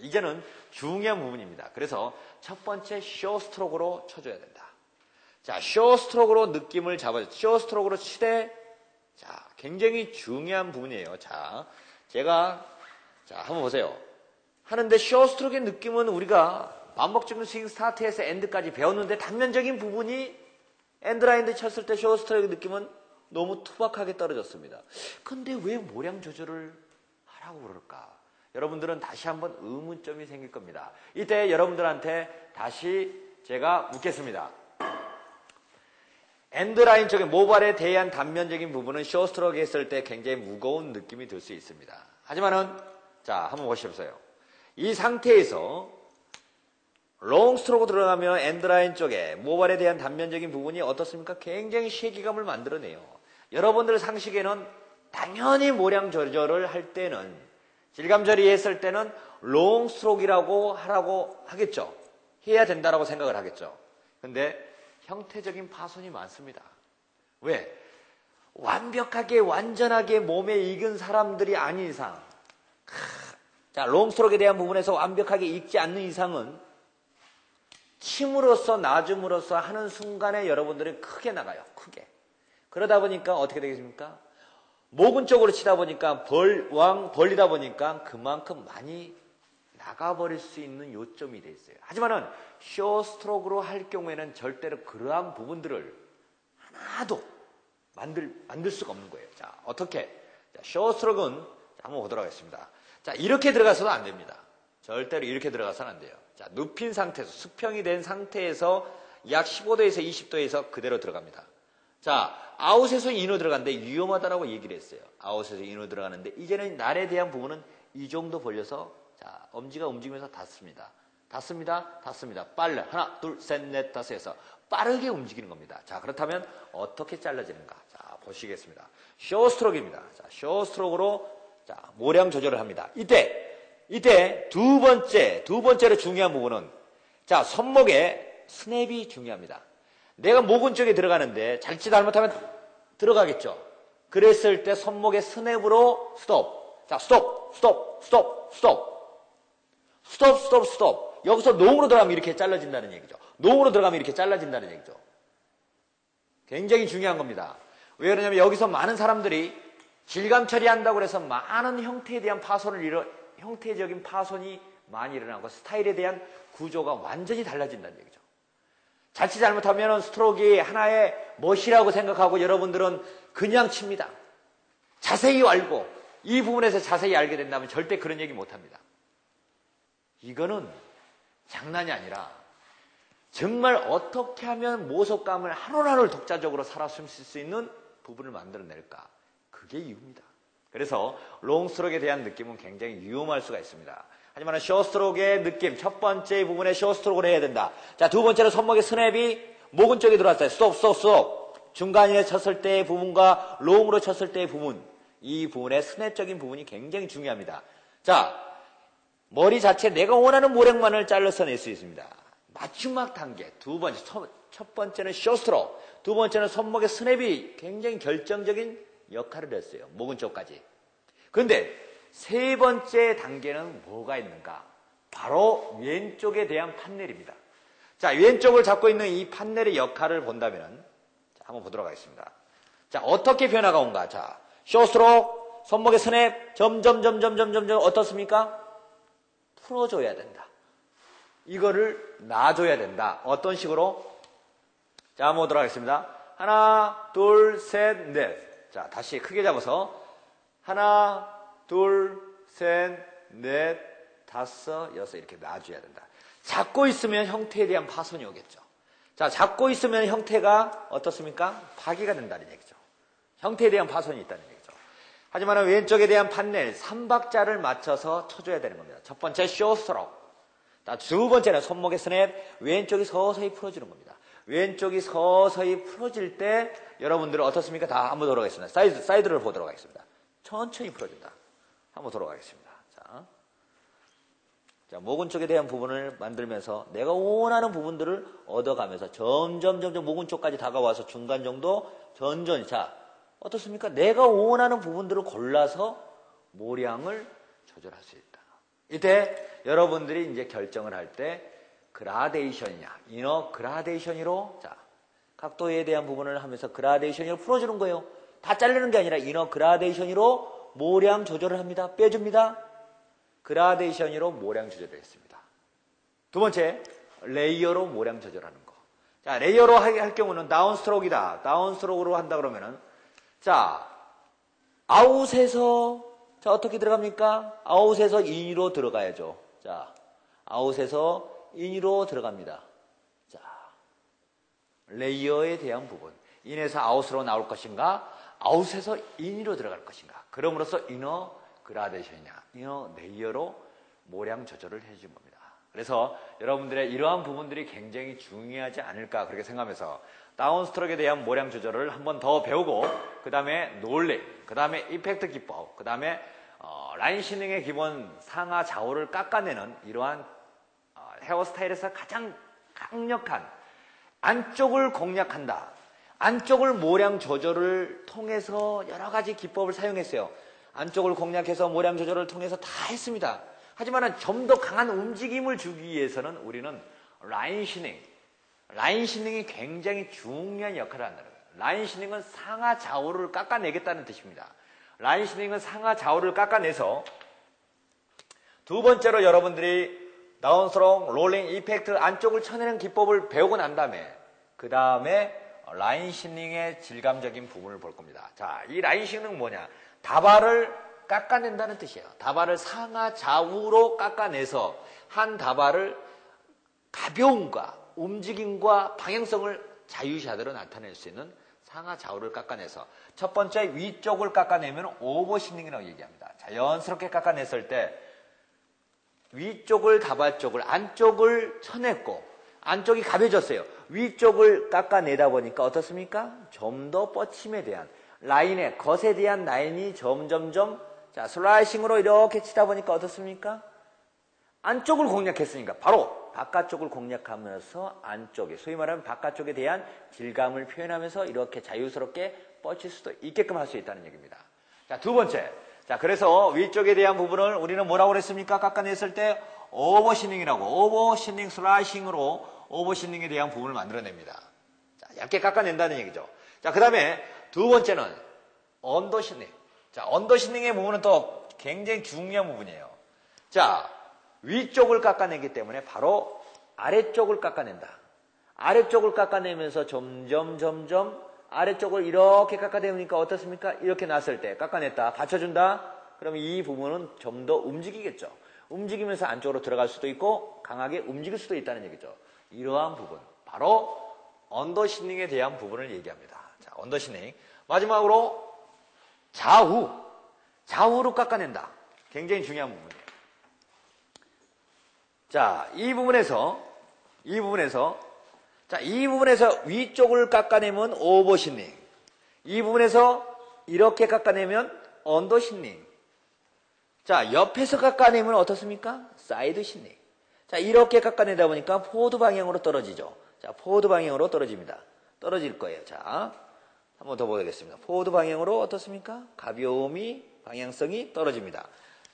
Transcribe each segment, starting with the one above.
이제는 중요한 부분입니다. 그래서 첫 번째 쇼 스트로크로 쳐줘야 된다. 자, 쇼 스트로크로 느낌을 잡아줘. 쇼 스트로크로 치되, 자, 굉장히 중요한 부분이에요. 자, 한번 보세요. 하는데 쇼 스트로크의 느낌은 우리가 반복적인 스윙 스타트에서 엔드까지 배웠는데 단면적인 부분이 엔드라인드 쳤을 때 쇼 스트로크의 느낌은 너무 투박하게 떨어졌습니다. 근데 왜 모량 조절을 하라고 그럴까? 여러분들은 다시 한번 의문점이 생길 겁니다. 이때 여러분들한테 다시 제가 묻겠습니다. 엔드라인 쪽에 모발에 대한 단면적인 부분은 쇼 스트로크 했을 때 굉장히 무거운 느낌이 들 수 있습니다. 하지만은, 자, 한번 보십시오. 이 상태에서 롱 스트로크 들어가면 엔드라인 쪽에 모발에 대한 단면적인 부분이 어떻습니까? 굉장히 쉐기감을 만들어내요. 여러분들 상식에는 당연히 모량 조절을 할 때는, 질감 처리했을 때는 롱 스트로크라고 하라고 하겠죠. 해야 된다라고 생각을 하겠죠. 근데 형태적인 파손이 많습니다. 왜? 완벽하게 완전하게 몸에 익은 사람들이 아닌 이상, 자, 롱 스트로크에 대한 부분에서 완벽하게 익지 않는 이상은 침으로써 놔줌으로써 하는 순간에 여러분들이 크게 나가요. 크게. 그러다 보니까 어떻게 되겠습니까? 목은 쪽으로 치다 보니까 벌리다 보니까 그만큼 많이 나가버릴 수 있는 요점이 돼 있어요. 하지만은 쇼 스트로크로 할 경우에는 절대로 그러한 부분들을 하나도 만들 수가 없는 거예요. 자, 어떻게? 자, 쇼 스트로크는 한번 보도록 하겠습니다. 자, 이렇게 들어가서도 안 됩니다. 절대로 이렇게 들어가서는 안 돼요. 자, 눕힌 상태에서, 수평이 된 상태에서 약 15도에서 20도에서 그대로 들어갑니다. 자, 아웃에서 인으로 들어가는데 위험하다라고 얘기를 했어요. 아웃에서 인으로 들어가는데 이제는 날에 대한 부분은 이 정도 벌려서, 자, 엄지가 움직이면서 닿습니다. 빨래. 하나, 둘, 셋, 넷, 다섯 해서 빠르게 움직이는 겁니다. 자, 그렇다면 어떻게 잘라지는가? 자, 보시겠습니다. 쇼 스트로크입니다. 자, 쇼 스트로크로, 자, 모량 조절을 합니다. 이때 두 번째로 중요한 부분은, 자, 손목에 스냅이 중요합니다. 내가 목은 쪽에 들어가는데 자칫 잘못하면 들어가겠죠. 그랬을 때 손목에 스냅으로 스톱. 자, 스톱. 여기서 농으로 들어가면 이렇게 잘라진다는 얘기죠. 농으로 들어가면 이렇게 잘라진다는 얘기죠. 굉장히 중요한 겁니다. 왜 그러냐면 여기서 많은 사람들이 질감 처리한다고 해서 많은 형태에 대한 형태적인 파손이 많이 일어나고 스타일에 대한 구조가 완전히 달라진다는 얘기죠. 자칫 잘못하면 스트로크가 하나의 멋이라고 생각하고 여러분들은 그냥 칩니다. 자세히 알고 이 부분에서 자세히 알게 된다면 절대 그런 얘기 못합니다. 이거는 장난이 아니라 정말 어떻게 하면 모속감을 하루하루 독자적으로 살았을 수 있는 부분을 만들어낼까? 그게 이유입니다. 그래서 롱 스트로크에 대한 느낌은 굉장히 위험할 수가 있습니다. 하지만 쇼 스트로크의 느낌, 첫 번째 부분에 쇼 스트로크를 해야 된다. 자, 두 번째로 손목의 스냅이 목은 쪽에 들어왔어요. 스톱. 중간에 쳤을 때의 부분과 롱으로 쳤을 때의 부분, 이 부분의 스냅적인 부분이 굉장히 중요합니다. 자, 머리 자체 내가 원하는 모량만을 잘라서 낼 수 있습니다. 마지막 단계, 첫 번째는 쇼 스트로크, 두 번째는 손목의 스냅이 굉장히 결정적인 역할을 했어요. 목은 쪽까지. 그런데 세 번째 단계는 뭐가 있는가? 바로 왼쪽에 대한 판넬입니다. 자, 왼쪽을 잡고 있는 이 판넬의 역할을 본다면, 자, 한번 보도록 하겠습니다. 자, 어떻게 변화가 온가? 자, 쇼 스트로크, 손목의 스냅, 점점 어떻습니까? 풀어줘야 된다. 이거를 놔줘야 된다. 어떤 식으로? 자, 한번 보도록 하겠습니다. 하나, 둘, 셋, 넷. 자, 다시 크게 잡아서 하나, 둘, 셋, 넷, 다섯, 여섯 이렇게 놔줘야 된다. 잡고 있으면 형태에 대한 파손이 오겠죠. 자, 잡고 있으면 형태가 어떻습니까? 파기가 된다는 얘기죠. 형태에 대한 파손이 있다는 얘기죠. 하지만 왼쪽에 대한 판넬, 3박자를 맞춰서 쳐줘야 되는 겁니다. 첫 번째 쇼 스트로크. 두 번째는 손목의 스냅, 왼쪽이 서서히 풀어지는 겁니다. 왼쪽이 서서히 풀어질 때 여러분들은 어떻습니까? 다 한번 돌아가겠습니다. 사이드를 보도록 하겠습니다. 천천히 풀어준다. 한번 돌아가겠습니다. 자, 목은 쪽에 대한 부분을 만들면서 내가 원하는 부분들을 얻어가면서 점점 목은 쪽까지 다가와서 중간 정도 전전히. 자, 어떻습니까? 내가 원하는 부분들을 골라서 모량을 조절할 수 있다. 이때 여러분들이 이제 결정을 할 때 그라데이션이냐, 이너 그라데이션으로 자, 각도에 대한 부분을 하면서 그라데이션으로 풀어주는 거예요. 다 자르는 게 아니라 이너 그라데이션으로 모량 조절을 합니다. 빼줍니다. 그라데이션으로 모량 조절을 했습니다. 두 번째, 레이어로 모량 조절하는 거. 자, 레이어로 할 경우는 다운스트로크이다. 다운스트로크로 한다 그러면은, 자, 아웃에서, 자, 어떻게 들어갑니까? 아웃에서 인으로 들어가야죠. 자, 아웃에서 인으로 들어갑니다. 자, 레이어에 대한 부분. 인에서 아웃으로 나올 것인가? 아웃에서 인으로 들어갈 것인가? 그럼으로써 이너 그라데이션이냐, 이너 레이어로 모량 조절을 해준 겁니다. 그래서 여러분들의 이러한 부분들이 굉장히 중요하지 않을까 그렇게 생각하면서 다운스트로크에 대한 모량 조절을 한 번 더 배우고 그 다음에 롤링, 그 다음에 이펙트 기법, 그 다음에 라인 시닝의 기본 상하 좌우를 깎아내는 이러한 헤어스타일에서 가장 강력한 안쪽을 공략한다. 안쪽을 모량 조절을 통해서 여러 가지 기법을 사용했어요. 안쪽을 공략해서 모량 조절을 통해서 다 했습니다. 하지만 좀 더 강한 움직임을 주기 위해서는 우리는 라인 시닝이 굉장히 중요한 역할을 한다는 거예요. 라인 시닝은 상하 좌우를 깎아내겠다는 뜻입니다. 라인 시닝은 상하 좌우를 깎아내서 두 번째로 여러분들이 다운스트로크, 롤링, 이펙트 안쪽을 쳐내는 기법을 배우고 난 다음에 그 다음에 라인 시닝의 질감적인 부분을 볼 겁니다. 자, 이 라인 시닝은 뭐냐? 다발을 깎아낸다는 뜻이에요. 다발을 상하 좌우로 깎아내서 한 다발을 가벼움과 움직임과 방향성을 자유자재로 나타낼 수 있는 상하 좌우를 깎아내서 첫 번째 위쪽을 깎아내면 오버시닝이라고 얘기합니다. 자연스럽게 깎아냈을 때 위쪽을 다발 쪽을 안쪽을 쳐냈고 안쪽이 가벼워졌어요. 위쪽을 깎아내다 보니까 어떻습니까? 좀 더 뻗침에 대한 라인의 것에 대한 라인이 점점점 자 슬라이싱으로 이렇게 치다 보니까 어떻습니까? 안쪽을 공략했으니까 바로 바깥쪽을 공략하면서 안쪽에 소위 말하면 바깥쪽에 대한 질감을 표현하면서 이렇게 자유스럽게 뻗칠 수도 있게끔 할 수 있다는 얘기입니다. 자, 두 번째. 자, 그래서 위쪽에 대한 부분을 우리는 뭐라고 그랬습니까? 깎아냈을 때 오버시닝이라고 오버시닝 슬라이싱으로 오버시닝에 대한 부분을 만들어냅니다. 자, 얇게 깎아낸다는 얘기죠. 자, 그 다음에 두 번째는 언더시닝. 자, 언더시닝의 부분은 또 굉장히 중요한 부분이에요. 자, 위쪽을 깎아내기 때문에 바로 아래쪽을 깎아낸다. 아래쪽을 깎아내면서 점점 아래쪽을 이렇게 깎아내니까 어떻습니까? 이렇게 놨을 때 깎아냈다. 받쳐준다. 그러면 이 부분은 좀 더 움직이겠죠. 움직이면서 안쪽으로 들어갈 수도 있고 강하게 움직일 수도 있다는 얘기죠. 이러한 부분, 바로 언더시닝에 대한 부분을 얘기합니다. 자, 언더시닝. 마지막으로 좌우로 깎아낸다. 굉장히 중요한 부분이에요. 자, 이 부분에서 위쪽을 깎아내면 오버시닝. 이 부분에서 이렇게 깎아내면 언더시닝. 자, 옆에서 깎아내면 어떻습니까? 사이드 시닝. 자, 이렇게 깎아내다 보니까 포워드 방향으로 떨어지죠. 자, 포워드 방향으로 떨어집니다. 떨어질 거예요. 자, 한번 더 보겠습니다. 포워드 방향으로 어떻습니까? 가벼움이, 방향성이 떨어집니다.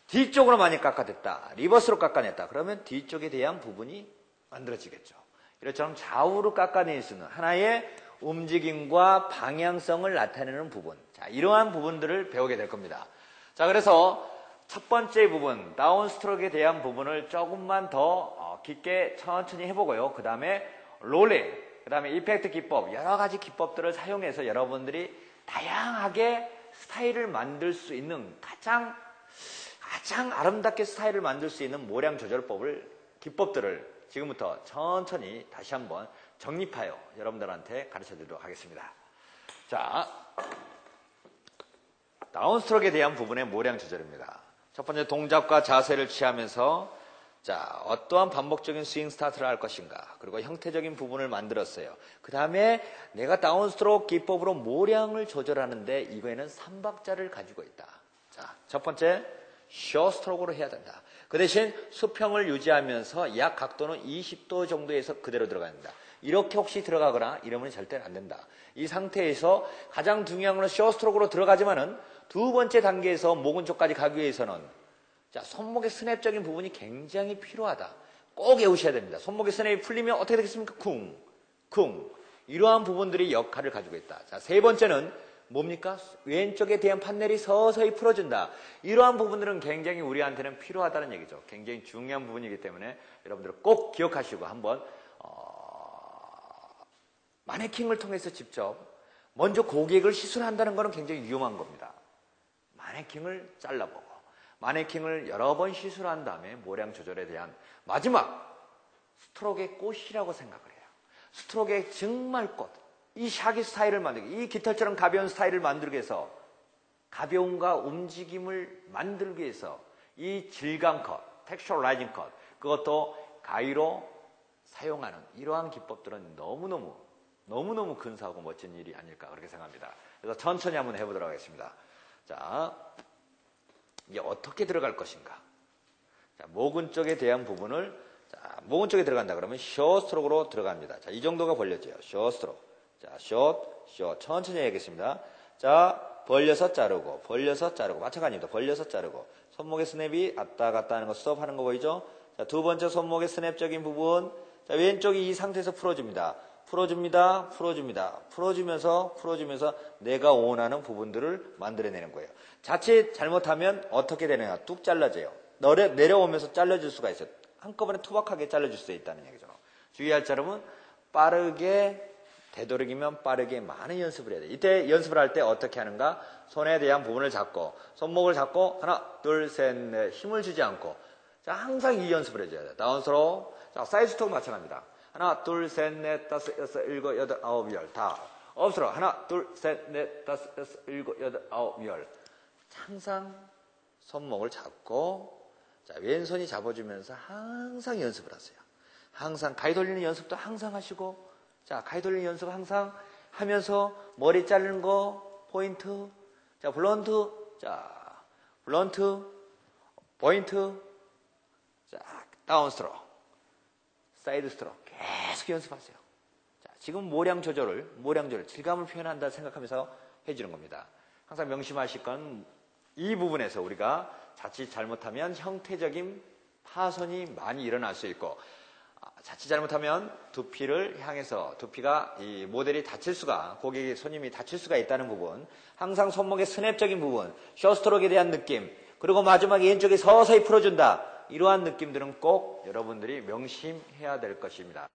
뒤쪽으로 많이 깎아냈다. 리버스로 깎아냈다. 그러면 뒤쪽에 대한 부분이 만들어지겠죠. 이렇처럼 좌우로 깎아낼 수 있는 하나의 움직임과 방향성을 나타내는 부분. 자, 이러한 부분들을 배우게 될 겁니다. 자, 그래서 첫 번째 부분, 다운스트로크에 대한 부분을 조금만 더 깊게 천천히 해보고요. 그 다음에 롤링, 그 다음에 이펙트 기법, 여러 가지 기법들을 사용해서 여러분들이 다양하게 스타일을 만들 수 있는 가장 아름답게 스타일을 만들 수 있는 모량 조절법을, 기법들을 지금부터 천천히 다시 한번 정립하여 여러분들한테 가르쳐 드리도록 하겠습니다. 자, 다운스트로크에 대한 부분의 모량 조절입니다. 첫 번째 동작과 자세를 취하면서 자, 어떠한 반복적인 스윙 스타트를 할 것인가, 그리고 형태적인 부분을 만들었어요. 그 다음에 내가 다운스트로크 기법으로 모량을 조절하는데 이거에는 3박자를 가지고 있다. 자, 첫 번째 숏스트로크로 해야 된다. 그 대신 수평을 유지하면서 약 각도는 20도 정도에서 그대로 들어간다. 이렇게 혹시 들어가거나 이러면 절대로 안 된다. 이 상태에서 가장 중요한 건 숏스트로크로 들어가지만은 두 번째 단계에서 목은 쪽까지 가기 위해서는 자, 손목의 스냅적인 부분이 굉장히 필요하다. 꼭 외우셔야 됩니다. 손목의 스냅이 풀리면 어떻게 되겠습니까? 쿵, 쿵. 이러한 부분들이 역할을 가지고 있다. 자, 세 번째는 뭡니까? 왼쪽에 대한 판넬이 서서히 풀어진다. 이러한 부분들은 굉장히 우리한테는 필요하다는 얘기죠. 굉장히 중요한 부분이기 때문에 여러분들 꼭 기억하시고 한번 마네킹을 통해서 직접 먼저 고객을 시술한다는 것은 굉장히 위험한 겁니다. 마네킹을 잘라보고 마네킹을 여러 번 시술한 다음에 모량 조절에 대한 마지막 스트로크의 꽃이라고 생각을 해요. 스트로크의 정말 꽃. 이 샤기 스타일을 만들기, 이 깃털처럼 가벼운 스타일을 만들기 위해서 가벼움과 움직임을 만들기 위해서 이 질감 컷, 텍스처라이징 컷, 그것도 가위로 사용하는 이러한 기법들은 너무너무 근사하고 멋진 일이 아닐까 그렇게 생각합니다. 그래서 천천히 한번 해보도록 하겠습니다. 자, 이제 어떻게 들어갈 것인가? 자, 목은 쪽에 대한 부분을 목은 쪽에 들어간다 그러면 숏 스트로크로 들어갑니다. 자, 이 정도가 벌려져요. 숏 스트로크. 자, 숏 천천히 해야겠습니다. 자, 벌려서 자르고 마찬가지입니다. 벌려서 자르고 손목의 스냅이 왔다 갔다 하는 거 스톱하는 거 보이죠? 자, 두 번째 손목의 스냅적인 부분. 자, 왼쪽이 이 상태에서 풀어줍니다. 풀어주면서 내가 원하는 부분들을 만들어내는 거예요. 자칫 잘못하면 어떻게 되느냐? 뚝 잘라져요. 내려오면서 잘라줄 수가 있어요. 한꺼번에 투박하게 잘라줄 수 있다는 얘기죠. 주의할 점은 빠르게 되도록이면 빠르게 많은 연습을 해야 돼요. 이때 연습을 할 때 어떻게 하는가? 손에 대한 부분을 잡고 손목을 잡고 하나, 둘, 셋, 넷 힘을 주지 않고 자, 항상 이 연습을 해줘야 돼요. 다운스로 자, 사이드 스톱 마찬가지입니다. 하나, 둘, 셋, 넷, 다섯, 여섯, 일곱, 여덟, 아홉, 열. 다. 업스로. 하나, 둘, 셋, 넷, 다섯, 여섯, 일곱, 여덟, 아홉, 열. 항상 손목을 잡고, 자, 왼손이 잡아주면서 항상 연습을 하세요. 항상 가위 돌리는 연습도 항상 하시고, 자, 가위 돌리는 연습 항상 하면서 머리 자르는 거, 포인트. 자, 블런트. 자, 블런트. 포인트. 자, 다운스트로. 사이드 스트로크 계속 연습하세요. 자, 지금 모량 조절, 질감을 표현한다 생각하면서 해주는 겁니다. 항상 명심하실 건 이 부분에서 우리가 자칫 잘못하면 형태적인 파손이 많이 일어날 수 있고 자칫 잘못하면 두피를 향해서 두피가 이 모델이 다칠 수가 고객이 손님이 다칠 수가 있다는 부분 항상 손목의 스냅적인 부분 숏스트로크에 대한 느낌 그리고 마지막에 왼쪽에 서서히 풀어준다. 이러한 느낌들은 꼭 여러분들이 명심해야 될 것입니다.